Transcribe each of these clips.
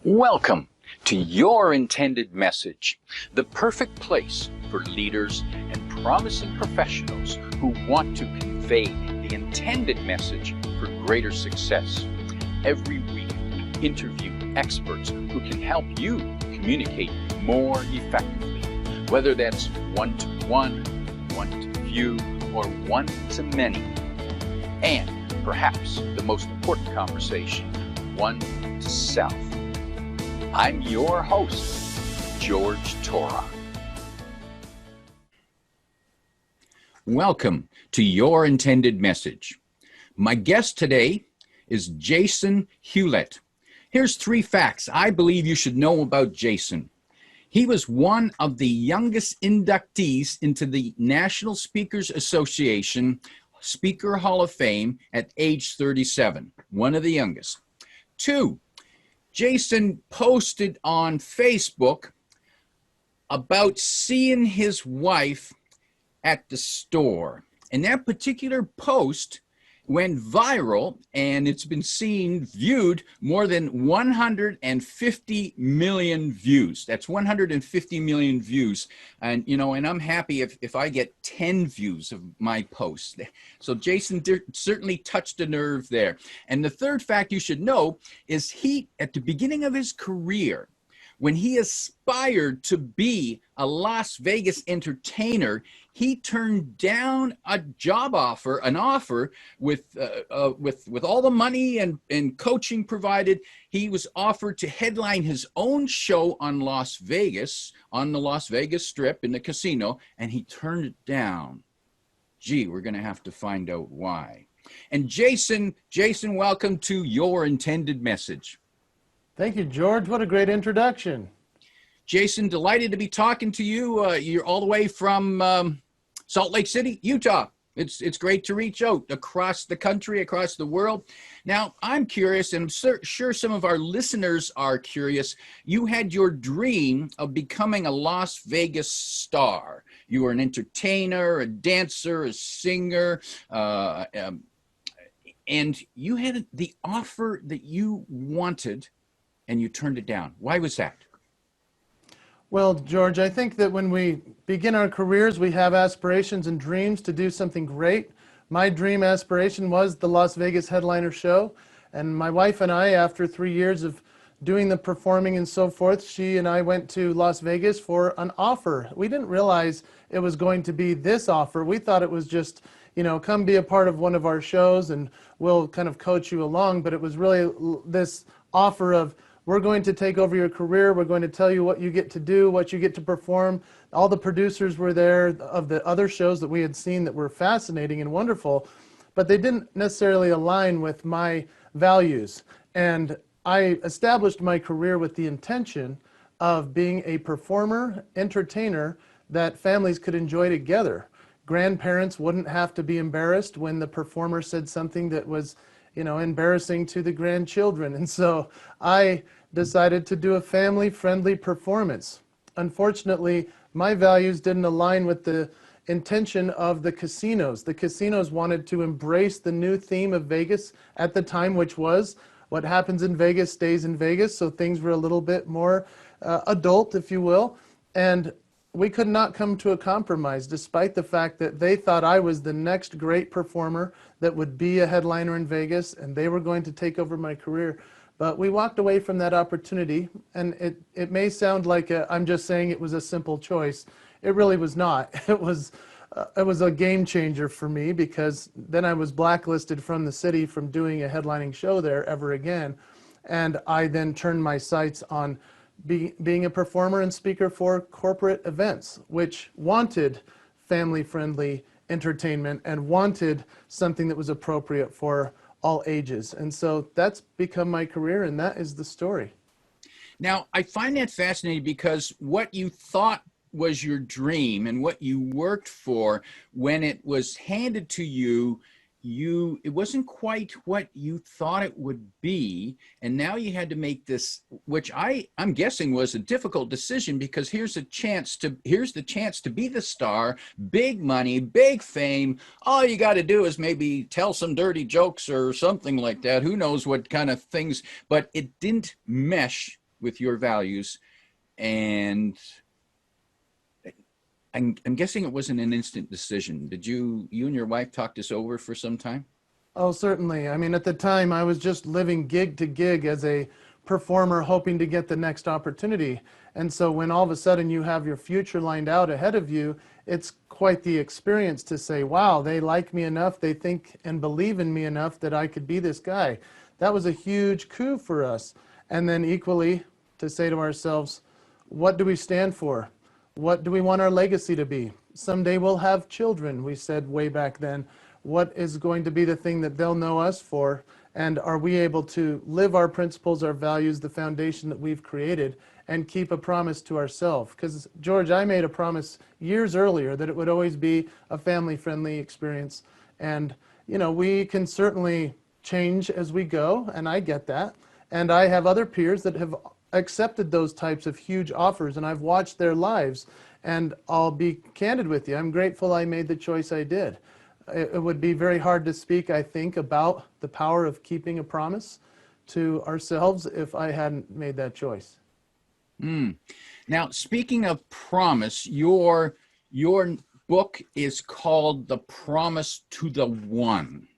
Welcome to Your Intended Message, the perfect place for leaders and promising professionals who want to convey the intended message for greater success. Every week, we interview experts who can help you communicate more effectively, whether that's one-to-one, one-to-few, or one-to-many. And perhaps the most important conversation, one-to-self. I'm your host, George Torok. Welcome to Your Intended Message. My guest today is Jason Hewlett. Here's 3 facts I believe you should know about Jason. He was one of the youngest inductees into the National Speakers Association Speaker Hall of Fame at age 37, one of the youngest. 2, Jason posted on Facebook about seeing his wife at the store. And that particular post went viral, and it's been viewed more than 150 million views. That's 150 million views. And, and I'm happy if I get 10 views of my post. So Jason certainly touched a nerve there. And the third fact you should know is he, at the beginning of his career, when he aspired to be a Las Vegas entertainer, he turned down a job offer, an offer with all the money and coaching provided. He was offered to headline his own show on Las Vegas, on the Las Vegas Strip in the casino, and he turned it down. Gee, we're going to have to find out why. And Jason, welcome to Your Intended Message. Thank you, George. What a great introduction. Jason, delighted to be talking to you. You're all the way from Salt Lake City, Utah. It's great to reach out across the country, across the world. Now, I'm curious, and I'm sure some of our listeners are curious. You had your dream of becoming a Las Vegas star. You were an entertainer, a dancer, a singer, and you had the offer that you wanted, and you turned it down. Why was that? Well, George, I think that when we begin our careers, we have aspirations and dreams to do something great. My dream aspiration was the Las Vegas headliner show. And my wife and I, after 3 years of doing the performing and so forth, she and I went to Las Vegas for an offer. We didn't realize it was going to be this offer. We thought it was just, come be a part of one of our shows and we'll kind of coach you along. But it was really this offer of, we're going to take over your career. We're going to tell you what you get to do, what you get to perform. All the producers were there of the other shows that we had seen that were fascinating and wonderful, but they didn't necessarily align with my values. And I established my career with the intention of being a performer, entertainer that families could enjoy together. Grandparents wouldn't have to be embarrassed when the performer said something that was embarrassing to the grandchildren. And so I decided to do a family-friendly performance. Unfortunately, my values didn't align with the intention of the casinos. The casinos wanted to embrace the new theme of Vegas at the time, which was what happens in Vegas stays in Vegas. So things were a little bit more adult, if you will. And we could not come to a compromise, despite the fact that they thought I was the next great performer that would be a headliner in Vegas, and they were going to take over my career. But we walked away from that opportunity, and it may sound like I'm just saying it was a simple choice. It really was not. It was a game changer for me, because then I was blacklisted from the city from doing a headlining show there ever again. And I then turned my sights on being a performer and speaker for corporate events, which wanted family-friendly entertainment and wanted something that was appropriate for all ages. And so that's become my career, and that is the story. Now, I find that fascinating, because what you thought was your dream and what you worked for, when it was handed to you, it wasn't quite what you thought it would be, and now you had to make this, which I'm guessing was a difficult decision, because here's the chance to be the star, big money, big fame. All you got to do is maybe tell some dirty jokes or something like that. Who knows what kind of things, but it didn't mesh with your values, and I'm guessing it wasn't an instant decision. Did you and your wife talk this over for some time? Oh, certainly. I mean, at the time, I was just living gig to gig as a performer, hoping to get the next opportunity. And so when all of a sudden you have your future lined out ahead of you, it's quite the experience to say, wow, they like me enough, they think and believe in me enough that I could be this guy. That was a huge coup for us. And then equally to say to ourselves, what do we stand for? What do we want our legacy to be? Someday we'll have children, we said way back then. What is going to be the thing that they'll know us for? And are we able to live our principles, our values, the foundation that we've created, and keep a promise to ourselves? Because, George, I made a promise years earlier that it would always be a family-friendly experience. And, you know, we can certainly change as we go, and I get that. And I have other peers that have accepted those types of huge offers, and I've watched their lives. And I'll be candid with you, I'm grateful I made the choice I did. It would be very hard to speak, I think, about the power of keeping a promise to ourselves if I hadn't made that choice. Now, speaking of promise, your book is called The Promise to the One.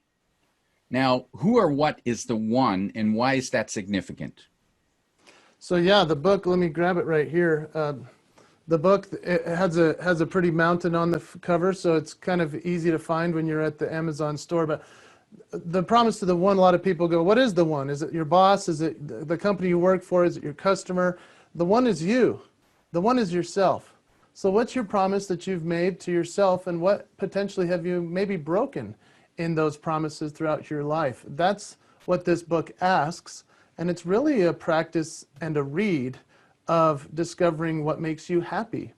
Now, who or what is the one, and why is that significant? So yeah, the book, let me grab it right here. The book, it has a pretty mountain on the cover, so it's kind of easy to find when you're at the Amazon store. But the promise to the one, a lot of people go, what is the one? Is it your boss? Is it the company you work for? Is it your customer? The one is you. The one is yourself. So what's your promise that you've made to yourself, and what potentially have you maybe broken in those promises throughout your life? That's what this book asks, and it's really a practice and a read of discovering what makes you happy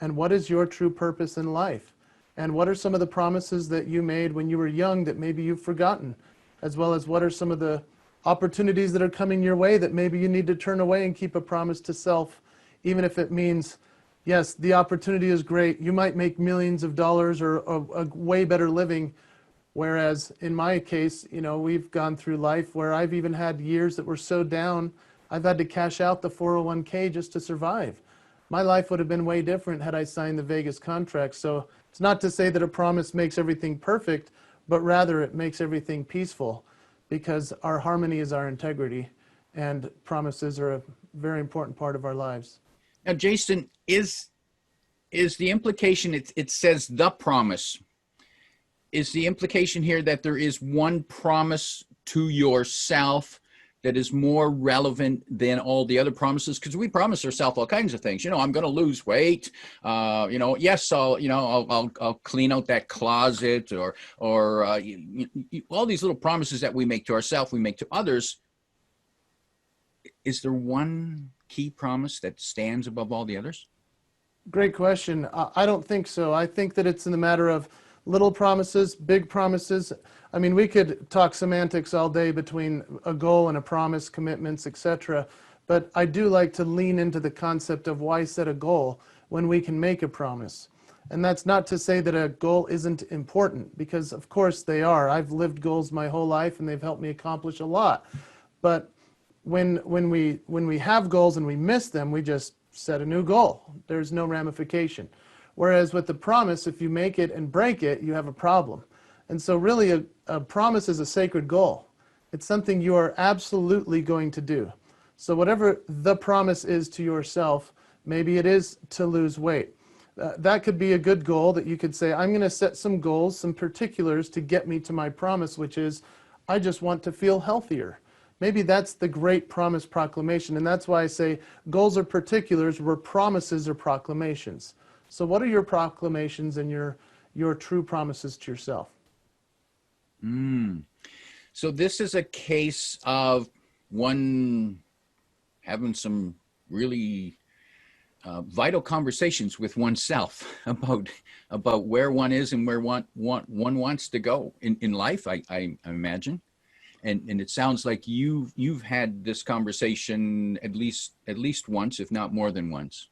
and what is your true purpose in life, and what are some of the promises that you made when you were young that maybe you've forgotten, as well as what are some of the opportunities that are coming your way that maybe you need to turn away and keep a promise to self, even if it means, yes, the opportunity is great, you might make millions of dollars or a way better living, whereas in my case, you know, we've gone through life where I've even had years that were so down I've had to cash out the 401k just to survive. My life would have been way different had I signed the Vegas contract. So it's not to say that a promise makes everything perfect, but rather it makes everything peaceful, because our harmony is our integrity, and promises are a very important part of our lives. Now, Jason, is the implication, it says the promise, is the implication here that there is one promise to yourself that is more relevant than all the other promises? Because we promise ourselves all kinds of things. You know, I'm going to lose weight. You know, yes, I'll clean out that closet, or all these little promises that we make to ourselves, we make to others. Is there one key promise that stands above all the others? Great question. I don't think so. I think that it's in the matter of little promises, big promises. I mean, we could talk semantics all day between a goal and a promise, commitments, etc. But I do like to lean into the concept of why set a goal when we can make a promise. And that's not to say that a goal isn't important, because of course they are. I've lived goals my whole life and they've helped me accomplish a lot. But when we have goals and we miss them, we just set a new goal. There's no ramification. Whereas with the promise, if you make it and break it, you have a problem. And so really a promise is a sacred goal. It's something you are absolutely going to do. So whatever the promise is to yourself, maybe it is to lose weight. That could be a good goal that you could say, I'm going to set some goals, some particulars to get me to my promise, which is, I just want to feel healthier. Maybe that's the great promise proclamation. And that's why I say goals are particulars where promises are proclamations. So what are your proclamations and your true promises to yourself? So this is a case of one having some really vital conversations with oneself about where one is and where one wants to go in life, I imagine. And it sounds like you've had this conversation at least once, if not more than once.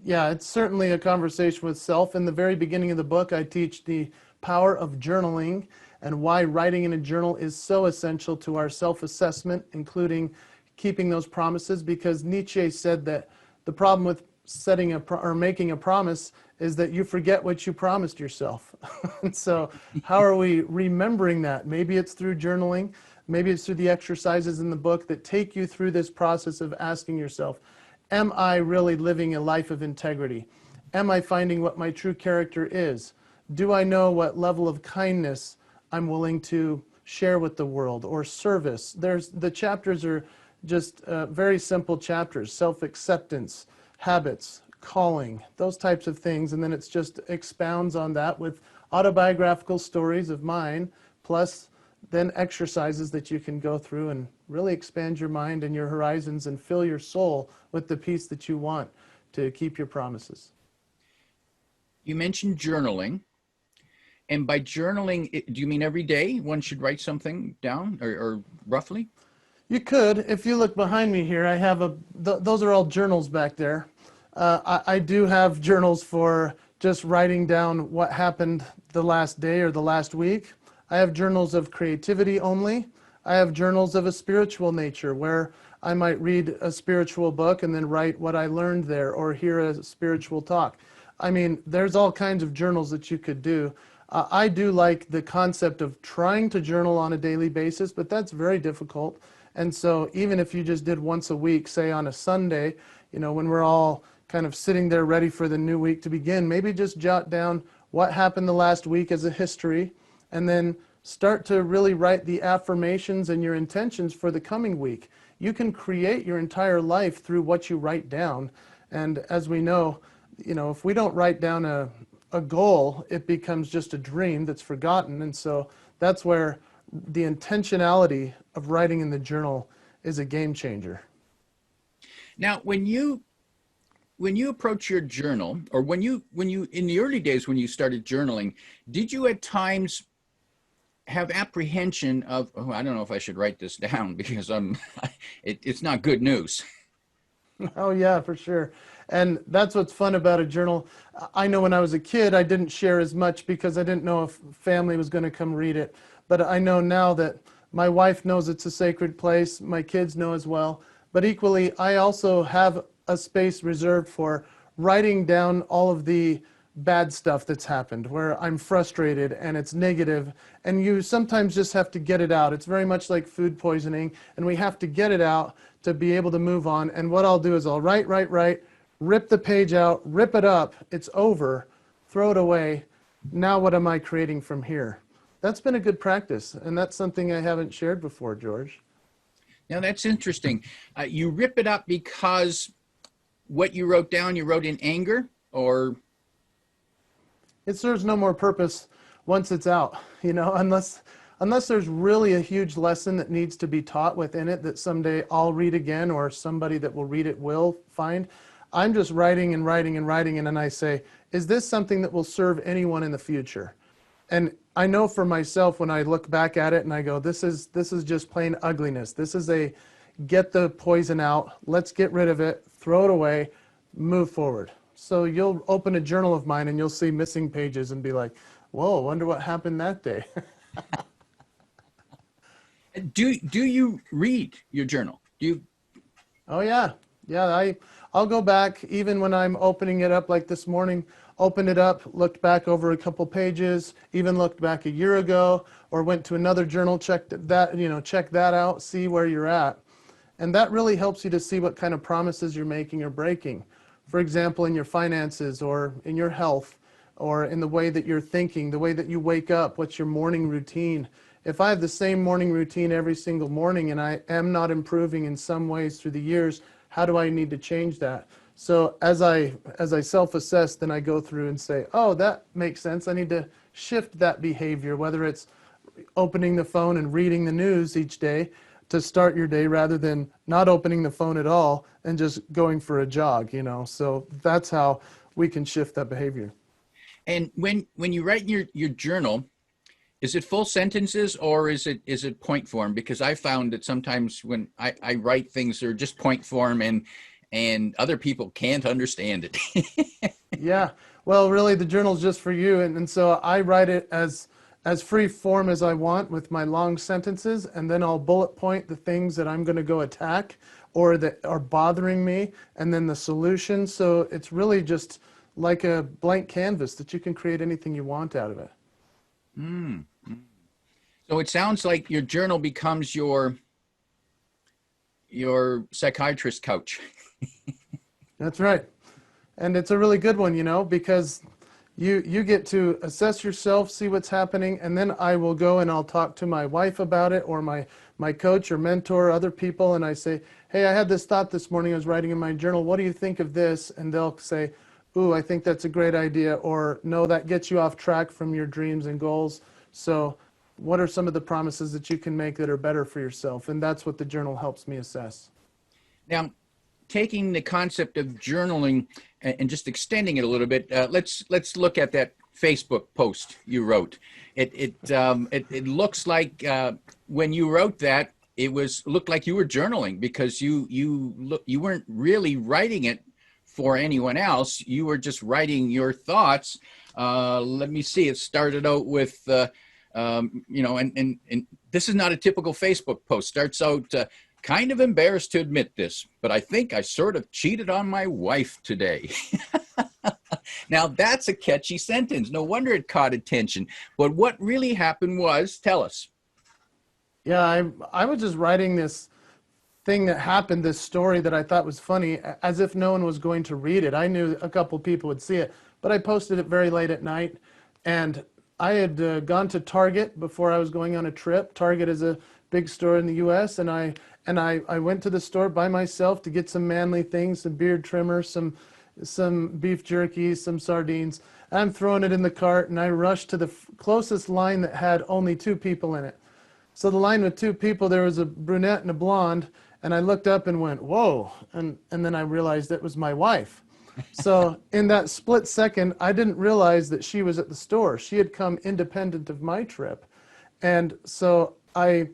Yeah, it's certainly a conversation with self. In the very beginning of the book, I teach the power of journaling and why writing in a journal is so essential to our self-assessment, including keeping those promises, because Nietzsche said that the problem with setting or making a promise is that you forget what you promised yourself. And so how are we remembering that? Maybe it's through journaling. Maybe it's through the exercises in the book that take you through this process of asking yourself, am I really living a life of integrity? Am I finding what my true character is? Do I know what level of kindness I'm willing to share with the world, or service? The chapters are just very simple chapters: self-acceptance, habits, calling, those types of things. And then it's just expounds on that with autobiographical stories of mine, plus then exercises that you can go through and really expand your mind and your horizons and fill your soul with the peace that you want to keep your promises. You mentioned journaling. And by journaling, do you mean every day one should write something down, or roughly? You could. If you look behind me here, I have those are all journals back there. I do have journals for just writing down what happened the last day or the last week. I have journals of creativity only. I have journals of a spiritual nature where I might read a spiritual book and then write what I learned there, or hear a spiritual talk. I mean, there's all kinds of journals that you could do. I do like the concept of trying to journal on a daily basis, but that's very difficult. And so even if you just did once a week, say on a Sunday, when we're all kind of sitting there ready for the new week to begin, maybe just jot down what happened the last week as a history, and then start to really write the affirmations and your intentions for the coming week. You can create your entire life through what you write down. And as we know, if we don't write down a goal, it becomes just a dream that's forgotten. And so that's where the intentionality of writing in the journal is a game changer. Now, when you approach your journal, or when you in the early days when you started journaling, did you at times have apprehension of, oh, I don't know if I should write this down because it's not good news? Oh yeah, for sure. And that's what's fun about a journal. I know when I was a kid, I didn't share as much because I didn't know if family was going to come read it. But I know now that my wife knows it's a sacred place. My kids know as well. But equally, I also have a space reserved for writing down all of the bad stuff that's happened, where I'm frustrated and it's negative, and you sometimes just have to get it out. It's very much like food poisoning, and we have to get it out to be able to move on. And what I'll do is I'll write, rip the page out, rip it up, it's over, throw it away. Now what am I creating from here? That's been a good practice, and that's something I haven't shared before, George. Now that's interesting. You rip it up because what you wrote down, you wrote in anger, or? It serves no more purpose once it's out, unless there's really a huge lesson that needs to be taught within it that someday I'll read again, or somebody that will read it will find. I'm just writing and writing and writing, and then I say, is this something that will serve anyone in the future? And I know for myself, when I look back at it and I go, this is just plain ugliness. This is get the poison out, let's get rid of it, throw it away, move forward. So you'll open a journal of mine and you'll see missing pages and be like, whoa, wonder what happened that day. Do you read your journal? Do you? Oh yeah. Yeah, I'll go back even when I'm opening it up, like this morning, opened it up, looked back over a couple pages, even looked back a year ago, or went to another journal, check that out, see where you're at. And that really helps you to see what kind of promises you're making or breaking. For example, in your finances, or in your health, or in the way that you're thinking, the way that you wake up, what's your morning routine. If I have the same morning routine every single morning and I am not improving in some ways through the years, how do I need to change that? So as I self-assess, then I go through and say, oh, that makes sense. I need to shift that behavior, whether it's opening the phone and reading the news each day to start your day, rather than not opening the phone at all and just going for a jog, So that's how we can shift that behavior. And when you write in your journal, is it full sentences, or is it point form? Because I found that sometimes when I write things, they're just point form, and other people can't understand it. Yeah. Well, really, the journal's just for you. And so I write it as as free form as I want with my long sentences, and then I'll bullet point the things that I'm going to go attack or that are bothering me, and then the solution. So it's really just like a blank canvas that you can create anything you want out of it. Mm. So it sounds like your journal becomes your psychiatrist couch. That's right. And it's a really good one, you know, because you get to assess yourself, see what's happening, and then I will go and I'll talk to my wife about it, or my coach or mentor, other people, and I say, hey, I had this thought this morning, I was writing in my journal, what do you think of this? And they'll say, ooh, I think that's a great idea, or no, that gets you off track from your dreams and goals. So what are some of the promises that you can make that are better for yourself? And that's what the journal helps me assess. Now, taking the concept of journaling and just extending it a little bit, let's look at that Facebook post you wrote. It looks like when you wrote that, looked like you were journaling, because you weren't really writing it for anyone else. You were just writing your thoughts. Let me see. It started out with you know, and this is not a typical Facebook post. Starts out, kind of embarrassed to admit this, but I think I sort of cheated on my wife today. Now, that's a catchy sentence. No wonder it caught attention. But what really happened was, tell us. Yeah, I was just writing this thing that happened, this story that I thought was funny, as if no one was going to read it. I knew a couple people would see it, but I posted it very late at night. And I had gone to Target before I was going on a trip. Target is a big store in the U.S., and I went to the store by myself to get some manly things, some beard trimmer, some beef jerky, some sardines. I'm throwing it in the cart, and I rushed to the closest line that had only 2 people in it. So the line with 2 people, there was a brunette and a blonde, and I looked up and went, whoa, and then I realized it was my wife. So in that split second, I didn't realize that she was at the store. She had come independent of my trip. And so I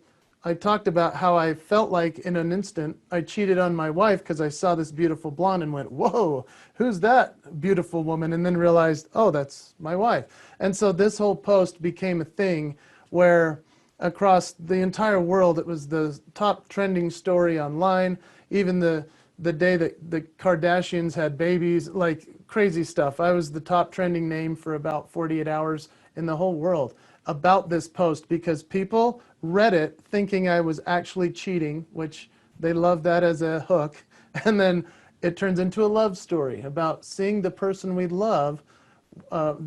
talked about how I felt like in an instant I cheated on my wife because I saw this beautiful blonde and went, whoa, who's that beautiful woman? And then realized, oh, that's my wife. And so this whole post became a thing where across the entire world, it was the top trending story online. Even the day that the Kardashians had babies, like crazy stuff. I was the top trending name for about 48 hours in the whole world about this post, because people read it thinking I was actually cheating, which they love that as a hook. And then it turns into a love story about seeing the person we love,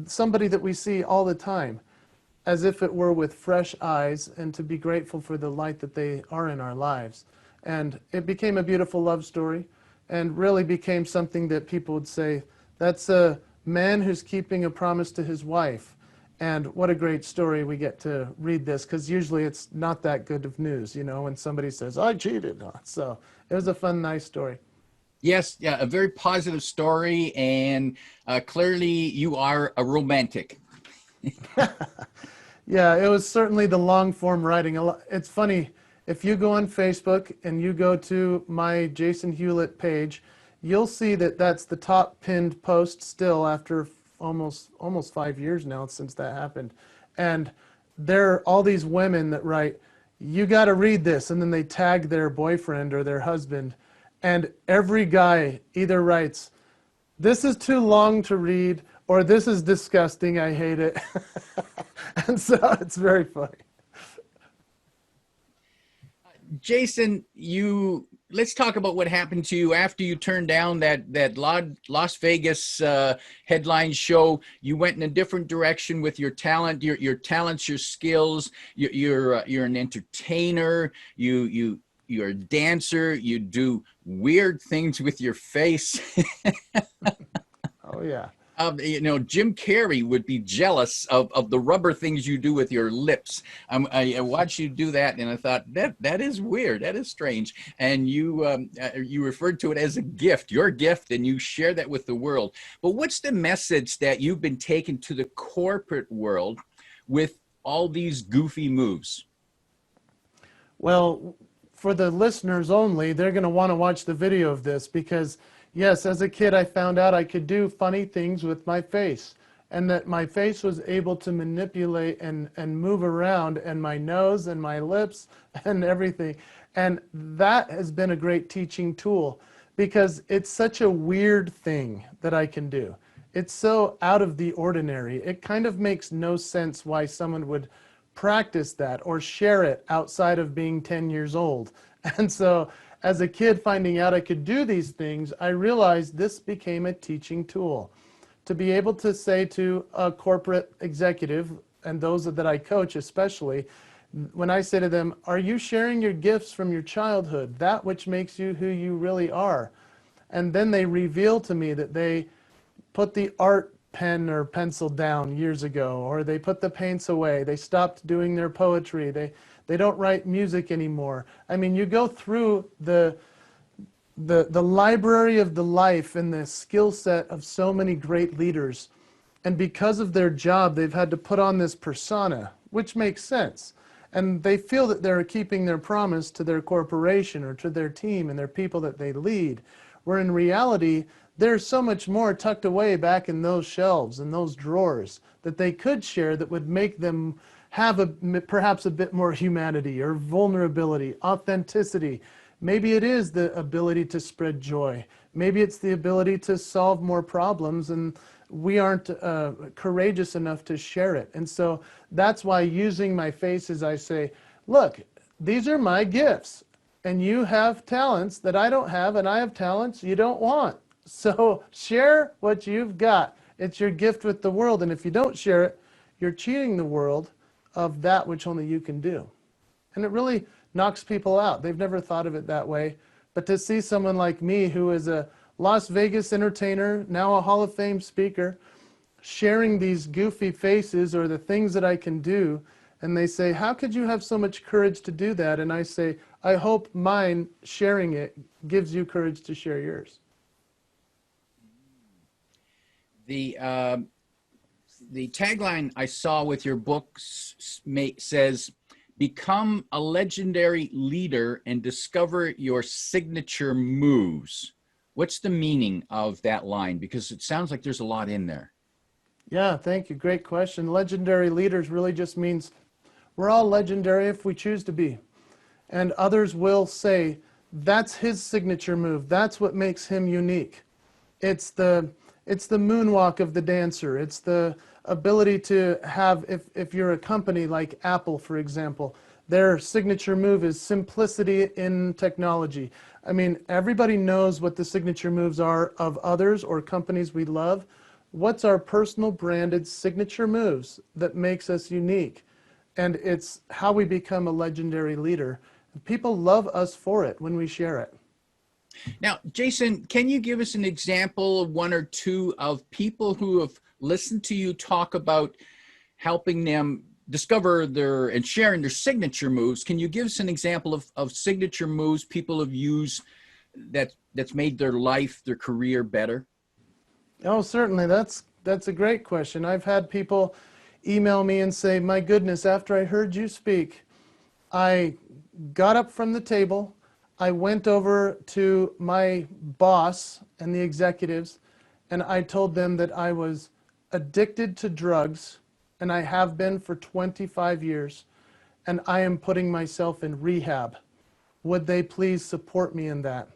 somebody that we see all the time, as if it were with fresh eyes, and to be grateful for the light that they are in our lives. And it became a beautiful love story, and really became something that people would say, that's a man who's keeping a promise to his wife. And what a great story we get to read this, because usually it's not that good of news, you know, when somebody says, I cheated. So it was a fun, nice story. Yes, yeah, a very positive story, and clearly you are a romantic. Yeah, it was certainly the long form writing. It's funny, if you go on Facebook and you go to my Jason Hewlett page, you'll see that that's the top pinned post still after almost 5 years now since that happened. And there are all these women that write, you got to read this, and then they tag their boyfriend or their husband. And every guy either writes, this is too long to read, or this is disgusting, I hate it. And so it's very funny. Jason, let's talk about what happened to you after you turned down that Las Vegas headline show. You went in a different direction with your talent, your talents, your skills. You're an entertainer. You're a dancer. You do weird things with your face. Oh yeah. You know, Jim Carrey would be jealous of the rubber things you do with your lips. I watched you do that, and I thought that is weird. That is strange. And you referred to it as a gift, your gift, and you share that with the world. But what's the message that you've been taking to the corporate world with all these goofy moves? Well, for the listeners only, they're going to want to watch the video of this, because yes, as a kid, I found out I could do funny things with my face. and that my face was able to manipulate and move around, and my nose and my lips and everything. And that has been a great teaching tool because it's such a weird thing that I can do. It's so out of the ordinary. It kind of makes no sense why someone would practice that or share it outside of being 10 years old. And so as a kid finding out I could do these things, I realized this became a teaching tool. To be able to say to a corporate executive, and those that I coach especially, when I say to them, are you sharing your gifts from your childhood, that which makes you who you really are? And then they reveal to me that they put the art pen or pencil down years ago, or they put the paints away, they stopped doing their poetry, they don't write music anymore. I mean, you go through the library of the life and the skill set of so many great leaders, and because of their job, they've had to put on this persona, which makes sense. And they feel that they're keeping their promise to their corporation or to their team and their people that they lead, where in reality, there's so much more tucked away back in those shelves and those drawers that they could share that would make them have perhaps a bit more humanity or vulnerability, authenticity. Maybe it is the ability to spread joy. Maybe it's the ability to solve more problems, and we aren't courageous enough to share it. And so that's why using my face is I say, look, these are my gifts, and you have talents that I don't have, and I have talents you don't want. So share what you've got. It's your gift with the world, and if you don't share it, you're cheating the world of that which only you can do. And it really knocks people out. They've never thought of it that way. But to see someone like me, who is a Las Vegas entertainer, now a Hall of Fame speaker, sharing these goofy faces or the things that I can do, and they say, how could you have so much courage to do that? And I say, I hope mine sharing it gives you courage to share yours. The tagline I saw with your book says, become a legendary leader and discover your signature moves. What's the meaning of that line? Because it sounds like there's a lot in there. Yeah, thank you. Great question. Legendary leaders really just means we're all legendary if we choose to be. And others will say, that's his signature move. That's what makes him unique. It's the moonwalk of the dancer. It's the ability to have, if you're a company like Apple, for example, their signature move is simplicity in technology. I mean, everybody knows what the signature moves are of others or companies we love. What's our personal branded signature moves that makes us unique? And it's how we become a legendary leader. People love us for it when we share it. Now, Jason, can you give us an example of one or two of people who have listened to you talk about helping them discover and sharing their signature moves? Can you give us an example of signature moves people have used that's made their life, their career better? Oh, certainly. That's a great question. I've had people email me and say, my goodness, after I heard you speak, I got up from the table, I went over to my boss and the executives, and I told them that I was addicted to drugs, and I have been for 25 years, and I am putting myself in rehab. Would they please support me in that?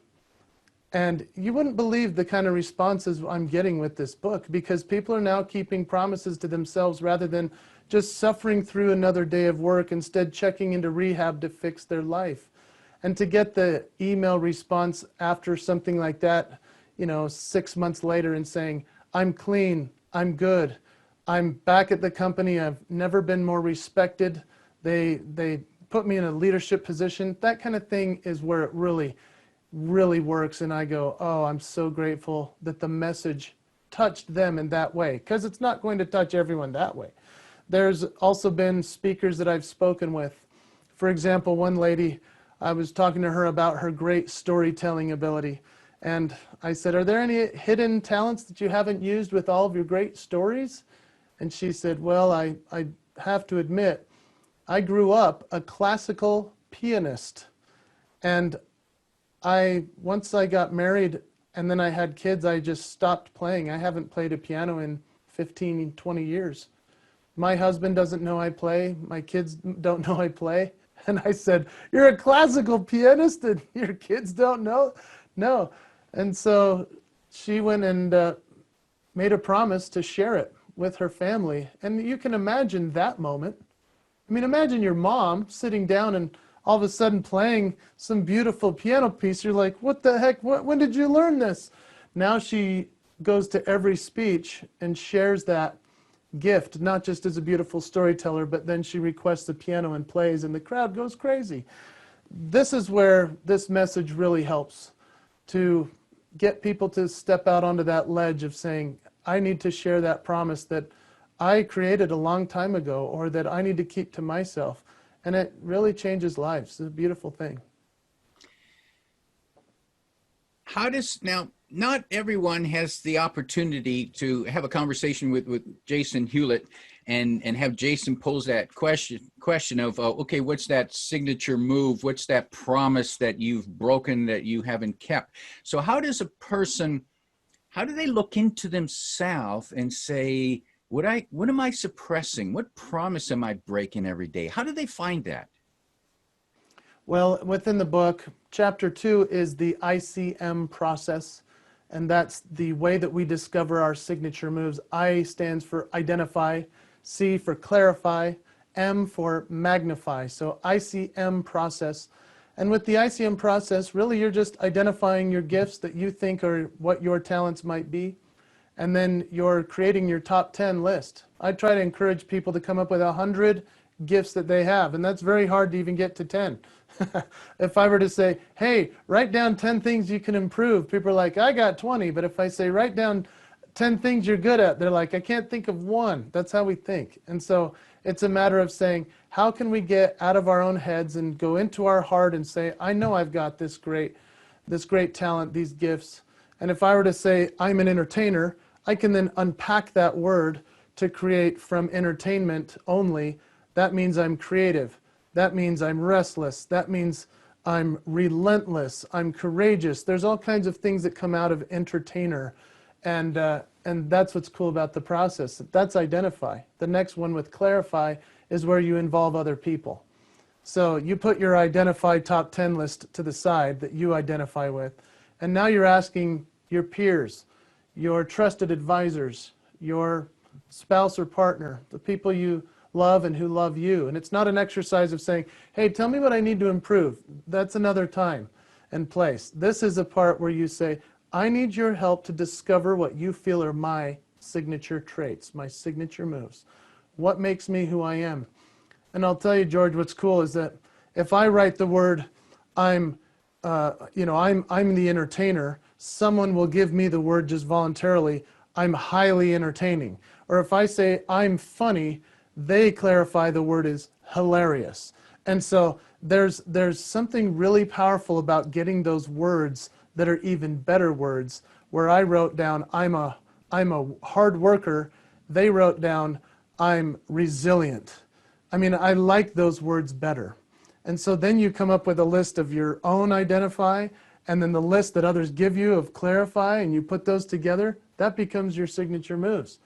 And you wouldn't believe the kind of responses I'm getting with this book, because people are now keeping promises to themselves rather than just suffering through another day of work, instead checking into rehab to fix their life. And to get the email response after something like that, 6 months later, and saying, I'm clean, I'm good, I'm back at the company, I've never been more respected, they put me in a leadership position, that kind of thing is where it really works. And I go, oh, I'm so grateful that the message touched them in that way, because it's not going to touch everyone that way. There's also been speakers that I've spoken with. For example, one lady, I was talking to her about her great storytelling ability. And I said, are there any hidden talents that you haven't used with all of your great stories? And she said, well, I have to admit, I grew up a classical pianist. And once I got married and then I had kids, I just stopped playing. I haven't played a piano in 15, 20 years. My husband doesn't know I play. My kids don't know I play. And I said, "You're a classical pianist and your kids don't know?" No. And so she went and made a promise to share it with her family. And you can imagine that moment. I mean, imagine your mom sitting down and all of a sudden playing some beautiful piano piece. You're like, "What the heck? When did you learn this?" Now she goes to every speech and shares that gift, not just as a beautiful storyteller, but then she requests the piano and plays, and the crowd goes crazy. This is where this message really helps to get people to step out onto that ledge of saying, I need to share that promise that I created a long time ago, or that I need to keep to myself. And it really changes lives. It's a beautiful thing. How does now? Not everyone has the opportunity to have a conversation with Jason Hewlett and have Jason pose that question of okay, what's that signature move? What's that promise that you've broken that you haven't kept? So how does a person, how do they look into themselves and say, what am I suppressing? What promise am I breaking every day? How do they find that? Well, within the book, chapter 2 is the ICM process. And that's the way that we discover our signature moves. I stands for identify, C for clarify, M for magnify. So ICM process. And with the ICM process, really you're just identifying your gifts that you think are what your talents might be. And then you're creating your top 10 list. I try to encourage people to come up with 100 gifts that they have. And that's very hard to even get to 10. If I were to say, hey, write down 10 things you can improve, people are like, I got 20. But if I say, write down 10 things you're good at, they're like, I can't think of one. That's how we think. And so it's a matter of saying, how can we get out of our own heads and go into our heart and say, I know I've got this great talent, these gifts. And if I were to say, I'm an entertainer, I can then unpack that word to create from entertainment only. That means I'm creative. That means I'm restless. That means I'm relentless. I'm courageous. There's all kinds of things that come out of entertainer. And that's what's cool about the process. That's identify. The next one with clarify is where you involve other people. So you put your identified top 10 list to the side that you identify with. And now you're asking your peers, your trusted advisors, your spouse or partner, the people you love and who love you. And it's not an exercise of saying, hey, tell me what I need to improve. That's another time and place. This is a part where you say, I need your help to discover what you feel are my signature traits, my signature moves. What makes me who I am? And I'll tell you, George, what's cool is that if I write the word, I'm the entertainer, someone will give me the word just voluntarily, I'm highly entertaining. Or if I say I'm funny, they clarify the word is hilarious. And so there's something really powerful about getting those words that are even better words. Where I wrote down I'm a hard worker, they wrote down I'm resilient. I mean, I like those words better. And so then you come up with a list of your own identify, and then the list that others give you of clarify, and you put those together, that becomes your signature moves.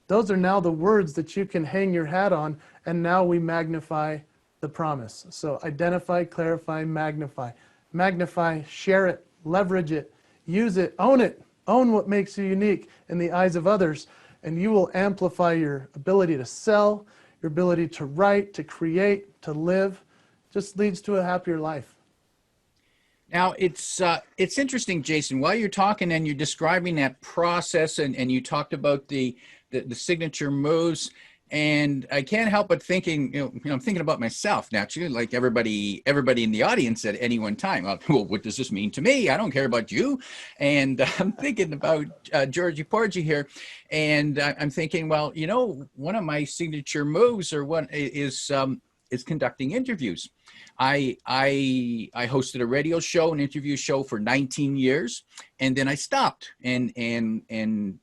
Those are now the words that you can hang your hat on, and now we magnify the promise. So identify, clarify, magnify. Magnify, share it, leverage it, use it, own it. Own what makes you unique in the eyes of others, and you will amplify your ability to sell, your ability to write, to create, to live. Just leads to a happier life. Now, it's interesting, Jason, while you're talking and you're describing that process and you talked about the signature moves, and I can't help but thinking, I'm thinking about myself naturally, like everybody in the audience at any one time. Well, what does this mean to me? I don't care about you. And I'm thinking about Georgie Porgy here, and I'm thinking, well, one of my signature moves is conducting interviews. I hosted a radio show, an interview show for 19 years, and then I stopped and ended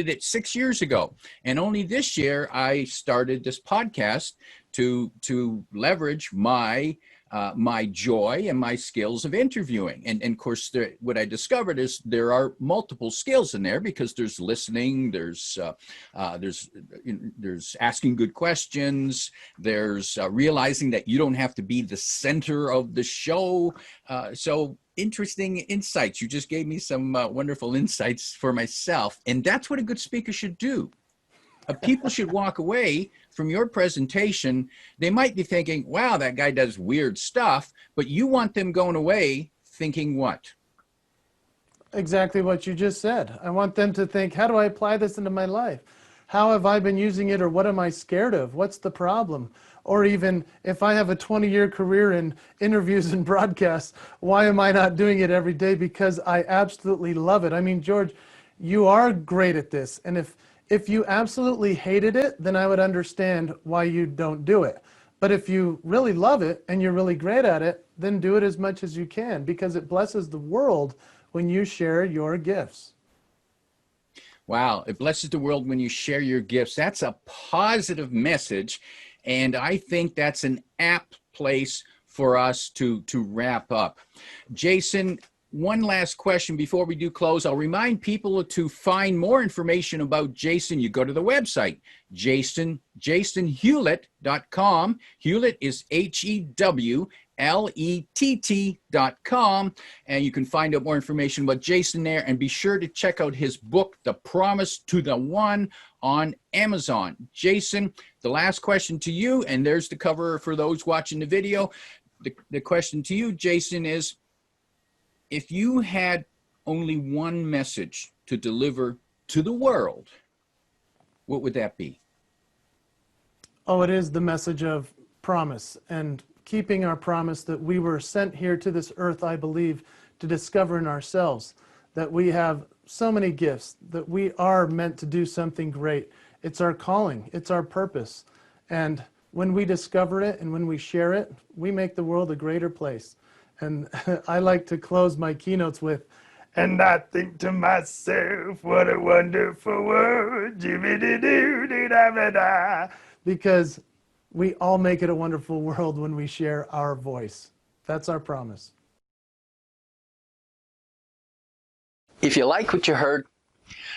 it 6 years ago. And only this year I started this podcast to leverage my my joy and my skills of interviewing. And of course, what I discovered is there are multiple skills in there, because there's listening, there's asking good questions, there's realizing that you don't have to be the center of the show. So interesting insights. You just gave me some wonderful insights for myself. And that's what a good speaker should do. People should walk away from your presentation. They might be thinking, wow, that guy does weird stuff, but you want them going away thinking what? Exactly what you just said. I want them to think, how do I apply this into my life? How have I been using it, or what am I scared of? What's the problem? Or even if I have a 20-year career in interviews and broadcasts, why am I not doing it every day? Because I absolutely love it. I mean, George, you are great at this. And if you absolutely hated it, then I would understand why you don't do it. But if you really love it and you're really great at it, then do it as much as you can, because it blesses the world when you share your gifts. Wow, it blesses the world when you share your gifts. That's a positive message, and I think that's an apt place for us to wrap up. Jason, one last question before we do close. I'll remind people to find more information about Jason. You go to the website, jasonhewlett.com. Hewlett is HEWLETT.com, and you can find out more information about Jason there. And be sure to check out his book, The Promise to the One, on Amazon. Jason, the last question to you, and there's the cover for those watching the video. The question to you, Jason, is, if you had only one message to deliver to the world, what would that be? Oh, it is the message of promise, and keeping our promise that we were sent here to this earth, I believe, to discover in ourselves that we have so many gifts, that we are meant to do something great. It's our calling, it's our purpose. And when we discover it and when we share it, we make the world a greater place. And I like to close my keynotes with, and I think to myself, what a wonderful world, because we all make it a wonderful world when we share our voice. That's our promise. If you like what you heard,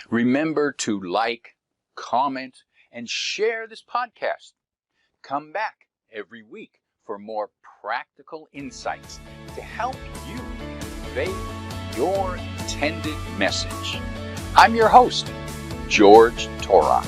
remember to like, comment, and share this podcast. Come back every week for more practical insights to help you convey your intended message. I'm your host, George Torok.